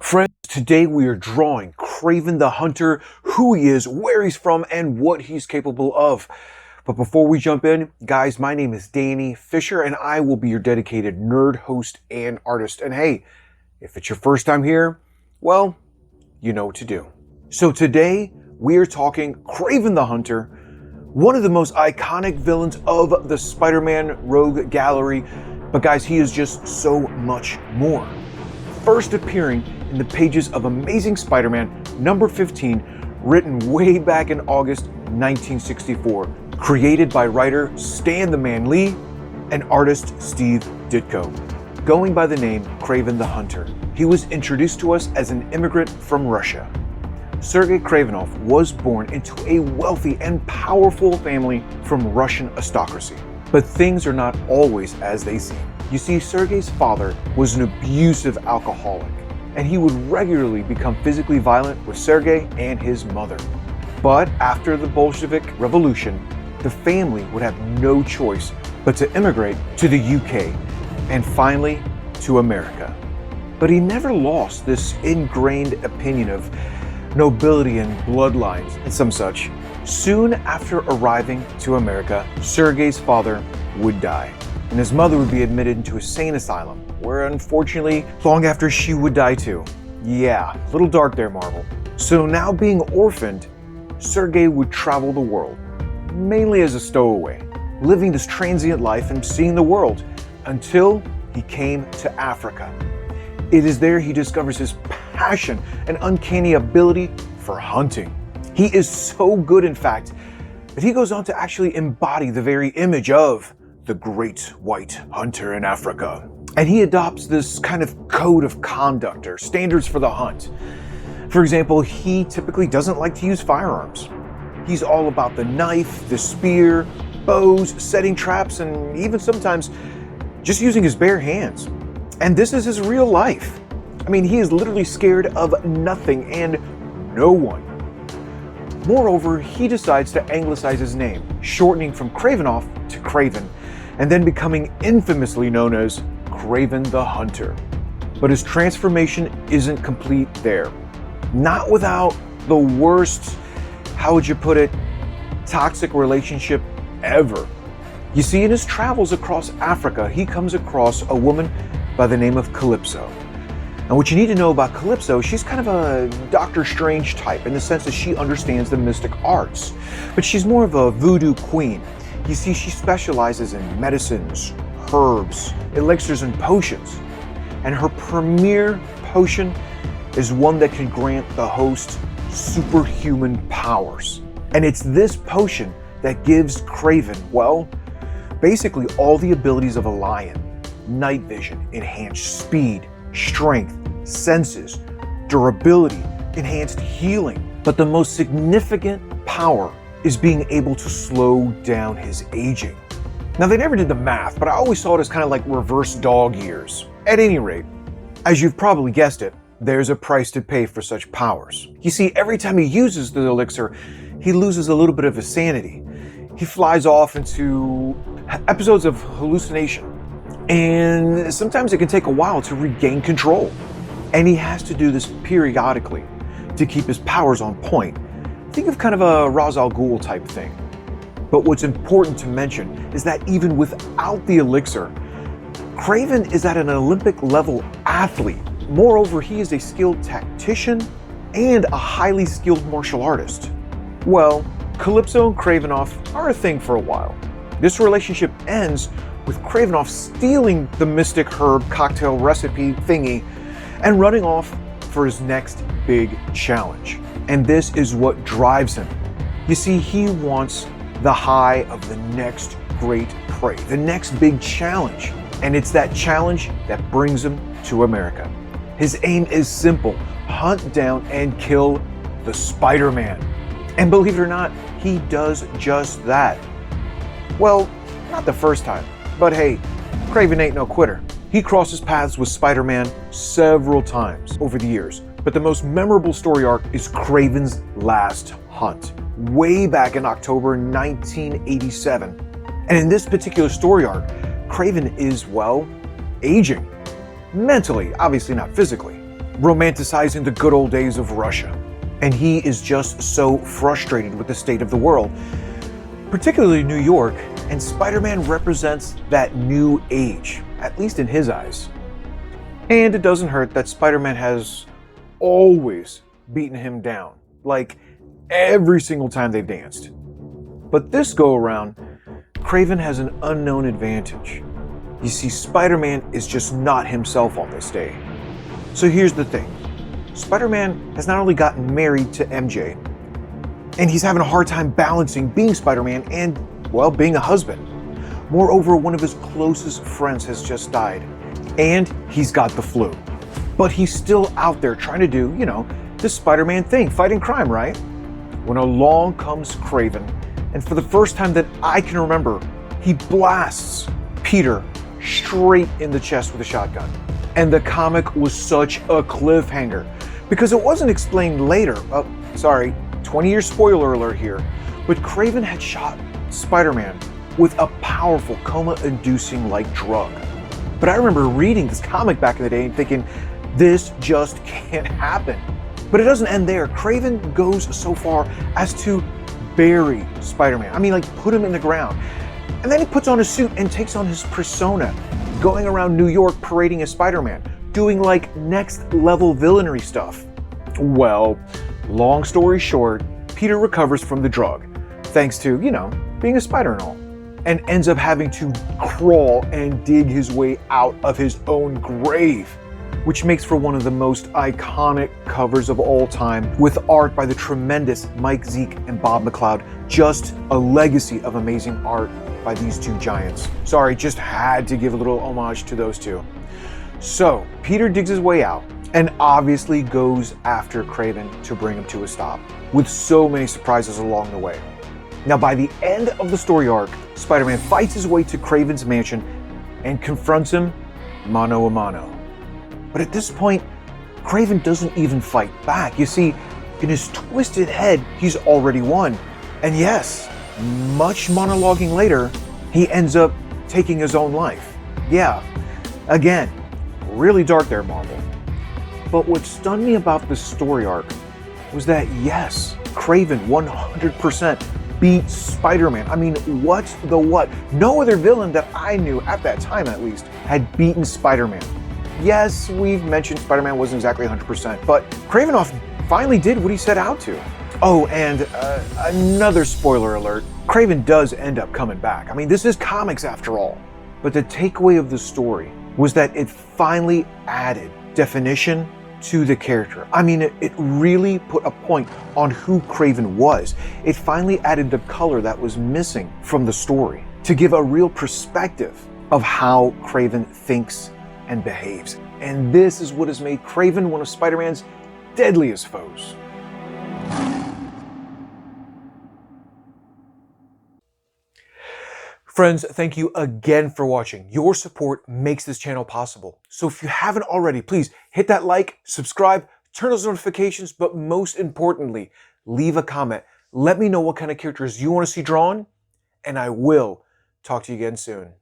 Friends, today we are drawing Kraven the Hunter, who he is, where he's from, and what he's capable of. But before we jump in, guys, my name is Danny Fisher, and I will be your dedicated nerd host and artist. And hey, if it's your first time here, well, you know what to do. So today, we are talking Kraven the Hunter, one of the most iconic villains of the Spider-Man Rogue Gallery. But guys, he is just so much more. First appearing in the pages of Amazing Spider-Man number 15, written way back in August 1964, created by writer Stan the Man Lee and artist Steve Ditko. Going by the name Kraven the Hunter, he was introduced to us as an immigrant from Russia. Sergei Kravenov was born into a wealthy and powerful family from Russian aristocracy. But things are not always as they seem. You see, Sergei's father was an abusive alcoholic, and he would regularly become physically violent with Sergei and his mother. But after the Bolshevik Revolution, the family would have no choice but to immigrate to the UK and finally to America. But he never lost this ingrained opinion of nobility and bloodlines and some such. Soon after arriving to America, Sergei's father would die, and his mother would be admitted into a sane asylum, where unfortunately, long after she would die too. Yeah, a little dark there, Marvel. So now being orphaned, Sergei would travel the world, mainly as a stowaway, living this transient life and seeing the world, until he came to Africa. It is there he discovers his passion and uncanny ability for hunting. He is so good, in fact, that he goes on to actually embody the very image of the great white hunter in Africa. And he adopts this kind of code of conduct or standards for the hunt. For example, he typically doesn't like to use firearms. He's all about the knife, the spear, bows, setting traps, and even sometimes just using his bare hands. And this is his real life. I mean, he is literally scared of nothing and no one. Moreover, he decides to anglicize his name, shortening from Kravenov to Kraven, and then becoming infamously known as Kraven the Hunter. But his transformation isn't complete there. Not without the worst, how would you put it, toxic relationship ever. You see, in his travels across Africa, he comes across a woman by the name of Calypso. And what you need to know about Calypso, she's kind of a Doctor Strange type in the sense that she understands the mystic arts. But she's more of a voodoo queen. You see, she specializes in medicines, herbs, elixirs, and potions. And her premier potion is one that can grant the host superhuman powers. And it's this potion that gives Kraven, well, basically all the abilities of a lion. Night vision, enhanced speed, strength, senses, durability, enhanced healing. But the most significant power is being able to slow down his aging. Now, they never did the math, but I always saw it as kind of like reverse dog years. At any rate, as you've probably guessed it, there's a price to pay for such powers. You see, every time he uses the elixir, he loses a little bit of his sanity. He flies off into episodes of hallucination. And sometimes it can take a while to regain control. And he has to do this periodically to keep his powers on point. Think of kind of a Ra's al Ghul type thing. But what's important to mention is that even without the elixir, Kraven is at an Olympic level athlete. Moreover, he is a skilled tactician and a highly skilled martial artist. Well, Calypso and Kravenov are a thing for a while. This relationship ends with Kravenov stealing the mystic herb cocktail recipe thingy and running off for his next big challenge. And this is what drives him. You see, he wants the high of the next great prey, the next big challenge. And it's that challenge that brings him to America. His aim is simple: hunt down and kill the Spider-Man. And believe it or not, he does just that. Well, not the first time. But hey, Kraven ain't no quitter. He crosses paths with Spider-Man several times over the years, but the most memorable story arc is Kraven's Last Hunt, way back in October 1987. And in this particular story arc, Kraven is, well, aging. Mentally, obviously not physically. romanticizing the good old days of Russia. And he is just so frustrated with the state of the world, particularly New York, and Spider-Man represents that new age, at least in his eyes. And it doesn't hurt that Spider-Man has always beaten him down, like every single time they've danced. But this go around, Kraven has an unknown advantage. You see, Spider-Man is just not himself on this day. So here's the thing. Spider-Man has not only gotten married to MJ, and he's having a hard time balancing being Spider-Man and, well, being a husband. Moreover, one of his closest friends has just died, and he's got the flu. But he's still out there trying to do, the Spider-Man thing, fighting crime, right? When along comes Kraven, and for the first time that I can remember, he blasts Peter straight in the chest with a shotgun. And the comic was such a cliffhanger, because it wasn't explained later. 20-year spoiler alert here, but Kraven had shot Spider-Man with a powerful coma-inducing drug. But I remember reading this comic back in the day and thinking, this just can't happen. But it doesn't end there. Kraven goes so far as to bury Spider-Man. Put him in the ground. And then he puts on a suit and takes on his persona, going around New York parading as Spider-Man, doing next level villainry stuff. Well, long story short, Peter recovers from the drug, thanks to, being a spider and all, and ends up having to crawl and dig his way out of his own grave, which makes for one of the most iconic covers of all time, with art by the tremendous Mike Zeck and Bob McLeod. Just a legacy of amazing art by these two giants. Sorry, just had to give a little homage to those two. So, Peter digs his way out, and obviously goes after Kraven to bring him to a stop, with so many surprises along the way. Now, by the end of the story arc, Spider-Man fights his way to Kraven's mansion and confronts him mano a mano. But at this point, Kraven doesn't even fight back. You see, in his twisted head, he's already won. And yes, much monologuing later, he ends up taking his own life. Yeah, again, really dark there, Marvel. But what stunned me about this story arc was that, yes, Kraven 100% beat Spider-Man. What the what? No other villain that I knew at that time, at least, had beaten Spider-Man. Yes, we've mentioned Spider-Man wasn't exactly 100%, but Kraven finally did what he set out to. Oh, and another spoiler alert, Kraven does end up coming back. This is comics after all. But the takeaway of the story was that it finally added definition to the character. It really put a point on who Kraven was. It finally added the color that was missing from the story to give a real perspective of how Kraven thinks and behaves. And this is what has made Kraven one of Spider-Man's deadliest foes. Friends, thank you again for watching. Your support makes this channel possible. So if you haven't already, please hit that like, subscribe, turn those notifications, but most importantly, leave a comment. Let me know what kind of characters you want to see drawn, and I will talk to you again soon.